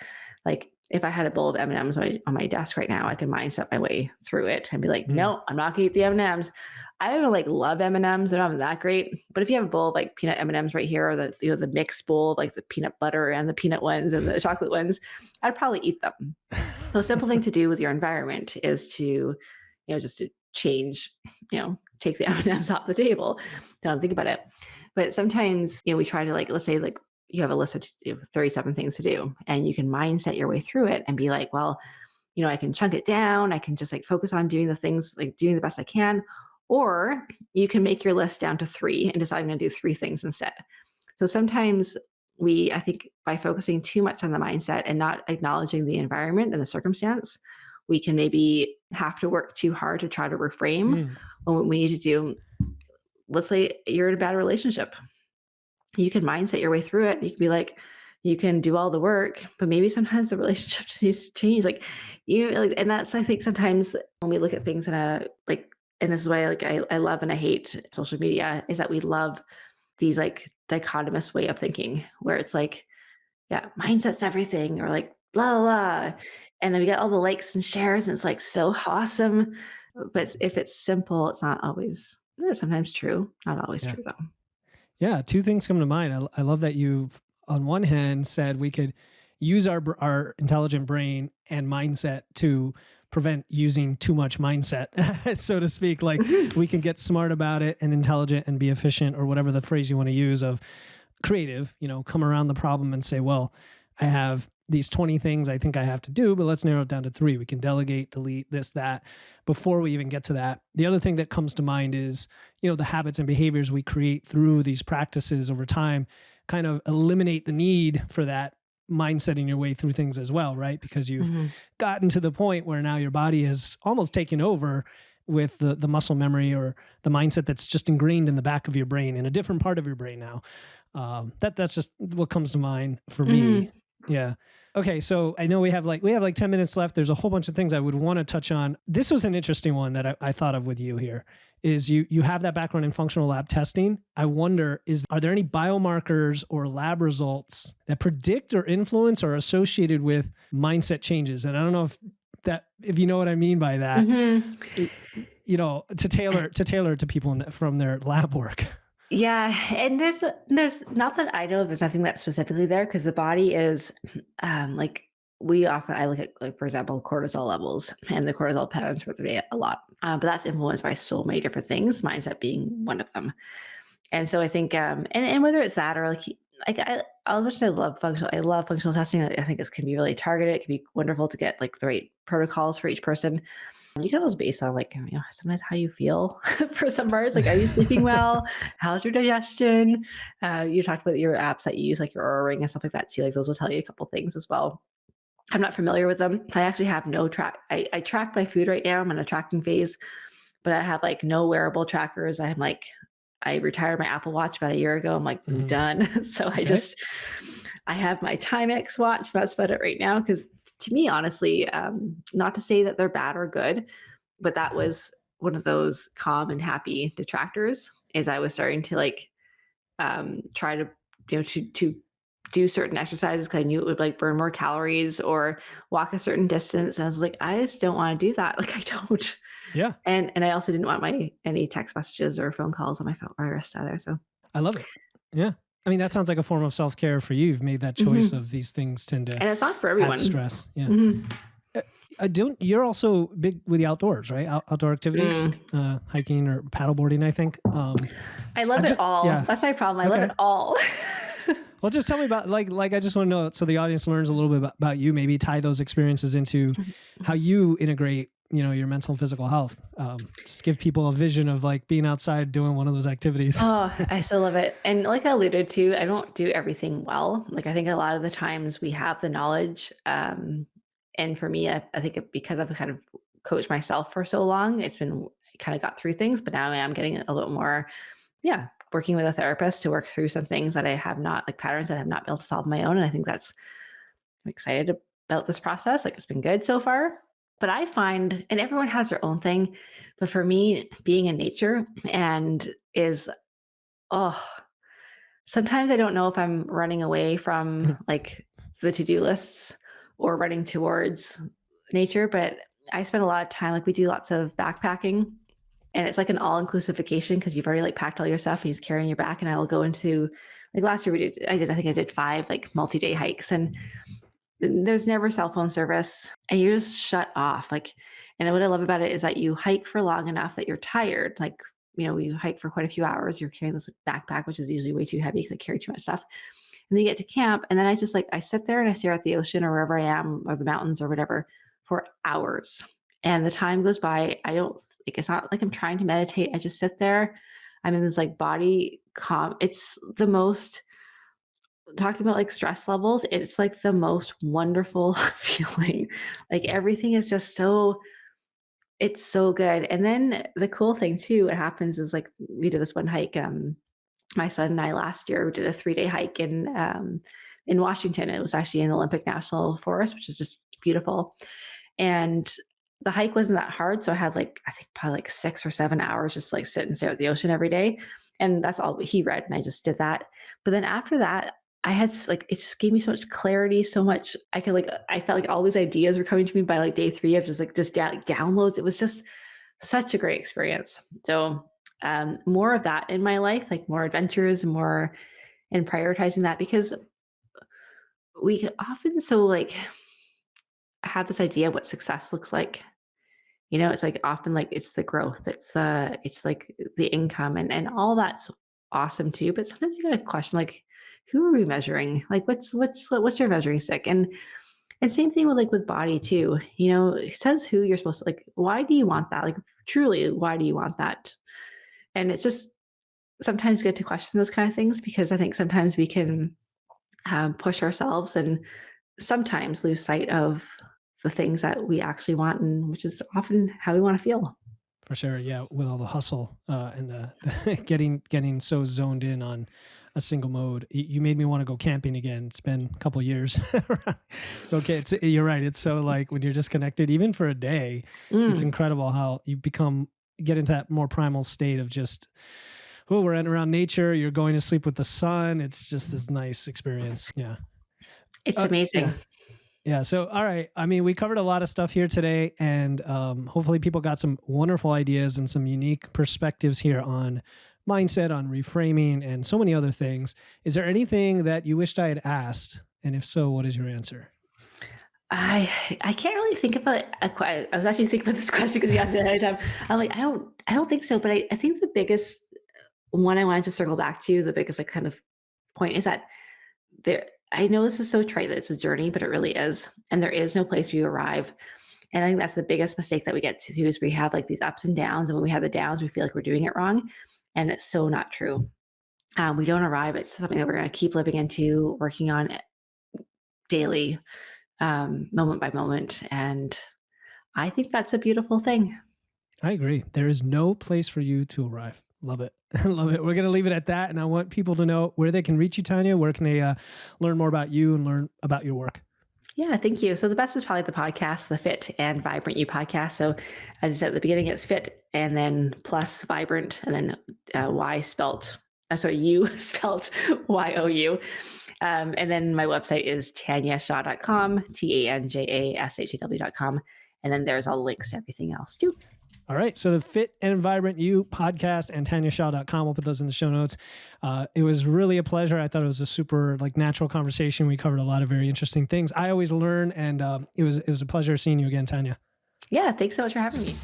Like, if I had a bowl of M&Ms on my desk right now, I could mindset my way through it and be like, no, I'm not gonna eat the M&Ms. I don't like love M&Ms. They're not that great. But if you have a bowl of like peanut M&Ms right here, or the mixed bowl of like the peanut butter and the peanut ones and the chocolate ones, I'd probably eat them. So a simple thing to do with your environment is to, just to change, take the M&Ms off the table. Don't think about it. But sometimes, we try to, like, let's say like you have a list of 37 things to do, and you can mindset your way through it and be like, well, I can chunk it down. I can just like focus on doing the things, like doing the best I can. Or you can make your list down to 3 and decide I'm going to do 3 things instead. So sometimes I think by focusing too much on the mindset and not acknowledging the environment and the circumstance, we can maybe have to work too hard to try to reframe what we need to do. Let's say you're in a bad relationship. You can mindset your way through it. You can be like, you can do all the work, but maybe sometimes the relationship just needs to change. And that's, I think, sometimes when we look at things and this is why, like, I love and I hate social media, is that we love these like dichotomous way of thinking where it's like, yeah, mindset's everything, or like blah, blah, blah. And then we get all the likes and shares and it's like so awesome. But if it's simple, it's not always, sometimes true, not always Yeah. true though. Yeah, 2 things come to mind. I love that you've, on one hand, said we could use our intelligent brain and mindset to prevent using too much mindset, so to speak. Like, we can get smart about it and intelligent and be efficient, or whatever the phrase you want to use, of creative, come around the problem and say, well, I have these 20 things I think I have to do, but let's narrow it down to 3. We can delegate, delete, this, that, before we even get to that. The other thing that comes to mind is, the habits and behaviors we create through these practices over time kind of eliminate the need for that mindsetting your way through things as well, right? Because you've gotten to the point where now your body has almost taken over with the muscle memory or the mindset that's just ingrained in the back of your brain, in a different part of your brain now. That's just what comes to mind for me. Yeah. Okay. So I know we have like 10 minutes left. There's a whole bunch of things I would want to touch on. This was an interesting one that I thought of with you here, is you have that background in functional lab testing. I wonder, are there any biomarkers or lab results that predict or influence or are associated with mindset changes? And I don't know if you know what I mean by that, to tailor it to people from their lab work. Yeah, and there's not that I know of, there's nothing that's specifically there, because the body is like, I look at, like, for example, cortisol levels and the cortisol patterns for the day a lot, but that's influenced by so many different things, mindset being one of them. And so I think and whether it's that or like as much as I love functional testing, I think this can be really targeted. It can be wonderful to get like the right protocols for each person. You can always base on, like, sometimes how you feel for some parts. Like, are you sleeping well? How's your digestion? You talked about your apps that you use, like your Aura Ring and stuff like that too. Like, those will tell you a couple things as well. I'm not familiar with them. I actually have no track. I track my food right now. I'm in a tracking phase, but I have like no wearable trackers. I retired my Apple Watch about a year ago. I'm like, done. So I have my Timex watch. That's about it right now. Because to me, honestly, not to say that they're bad or good, but that was one of those calm and happy detractors, is I was starting to like try to, to do certain exercises because I knew it would like burn more calories, or walk a certain distance. And I was like, I just don't want to do that. Like, I don't. Yeah. And I also didn't want any text messages or phone calls on my phone or wrist either. So I love it. Yeah. I mean, that sounds like a form of self-care for you. You've made that choice of these things tend to And it's not for add everyone. stress. Yeah. Mhm. You're also big with the outdoors, right? Outdoor activities, hiking or paddleboarding, I think. I love it all. Yeah. That's my problem. I love Okay. it all. Well, just tell me about I just want to know, so the audience learns a little bit about you, maybe tie those experiences into how you integrate, your mental and physical health. Just give people a vision of like being outside doing one of those activities. Oh, I still love it. And like I alluded to, I don't do everything well. Like I think a lot of the times we have the knowledge. And for me, I think because I've kind of coached myself for so long, it's been I kind of got through things, but now I am getting a little more, yeah, working with a therapist to work through some things that I have not, like patterns that I have not been able to solve on my own. And I think I'm excited about this process. Like it's been good so far. But I find, and everyone has their own thing, but for me, being in nature and is, oh, sometimes I don't know if I'm running away from like the to-do lists or running towards nature, but I spend a lot of time, like we do lots of backpacking and it's like an all-inclusive vacation because you've already like packed all your stuff and you just carry on your back. And I will go into like last year I think I did 5 like multi-day hikes and there's never cell phone service and you just shut off. Like, and what I love about it is that you hike for long enough that you're tired. Like, you hike for quite a few hours. You're carrying this backpack, which is usually way too heavy because I carry too much stuff. And then you get to camp. And then I just like, I sit there and I stare at the ocean or wherever I am or the mountains or whatever for hours. And the time goes by. I don't like, it's not like I'm trying to meditate. I just sit there. I'm in this like body calm. It's the most talking about like stress levels, it's like the most wonderful feeling. Like everything is just it's so good. And then the cool thing too, what happens is like we did this one hike. My son and I last year we did a 3-day hike in Washington. It was actually in the Olympic National Forest, which is just beautiful. And the hike wasn't that hard. So I had like, I think probably like 6 or 7 hours just like sit and stare at the ocean every day. And that's all he read. And I just did that. But then after that, I had like, it just gave me so much clarity, so much. I felt like all these ideas were coming to me by like day 3 of just downloads. It was just such a great experience. So more of that in my life, like more adventures, more and prioritizing that because we often so like have this idea of what success looks like. It's like often like it's the growth, it's like the income and all that's awesome too. But sometimes you got to question like, who are we measuring? Like what's your measuring stick? And same thing with like with body too. It says who you're supposed to like, why do you want that? Like truly, why do you want that? And it's just sometimes good to question those kind of things because I think sometimes we can push ourselves and sometimes lose sight of the things that we actually want, and which is often how we want to feel. For sure. Yeah. With all the hustle and the getting so zoned in on a single mode, you made me want to go camping again. It's been a couple of years. Okay. You're right. It's so like when you're disconnected, even for a day, it's incredible how you get into that more primal state of just, we're around nature. You're going to sleep with the sun. It's just this nice experience. Yeah. It's amazing. Yeah. Yeah. So, all right. I mean, we covered a lot of stuff here today, and hopefully people got some wonderful ideas and some unique perspectives here on mindset, on reframing, and so many other things. Is there anything that you wished I had asked? And if so, what is your answer? I can't really think about I was actually thinking about this question because you asked it ahead of time. I'm like, I don't think so. But I think the biggest one I wanted to circle back to, the biggest like kind of point is that I know this is so trite that it's a journey, but it really is. And there is no place where you arrive. And I think that's the biggest mistake that we get to do is we have like these ups and downs. And when we have the downs, we feel like we're doing it wrong. And it's so not true. We don't arrive. It's something that we're going to keep living into, working on daily, moment by moment. And I think that's a beautiful thing. I agree. There is no place for you to arrive. Love it. Love it. We're going to leave it at that. And I want people to know where they can reach you, Tanja. Where can they learn more about you and learn about your work? Yeah, thank you. So the best is probably the podcast, the Fit and Vibrant You podcast. So as I said at the beginning, it's Fit and then plus Vibrant and then U spelt YOU. And then my website is tanjashaw.com, TANJASHAW.com. And then there's all the links to everything else too. All right. So the Fit and Vibrant You podcast and TanyaShaw.com. We'll put those in the show notes. It was really a pleasure. I thought it was a super natural conversation. We covered a lot of very interesting things. I always learn, and it was a pleasure seeing you again, Tanja. Yeah. Thanks so much for having me.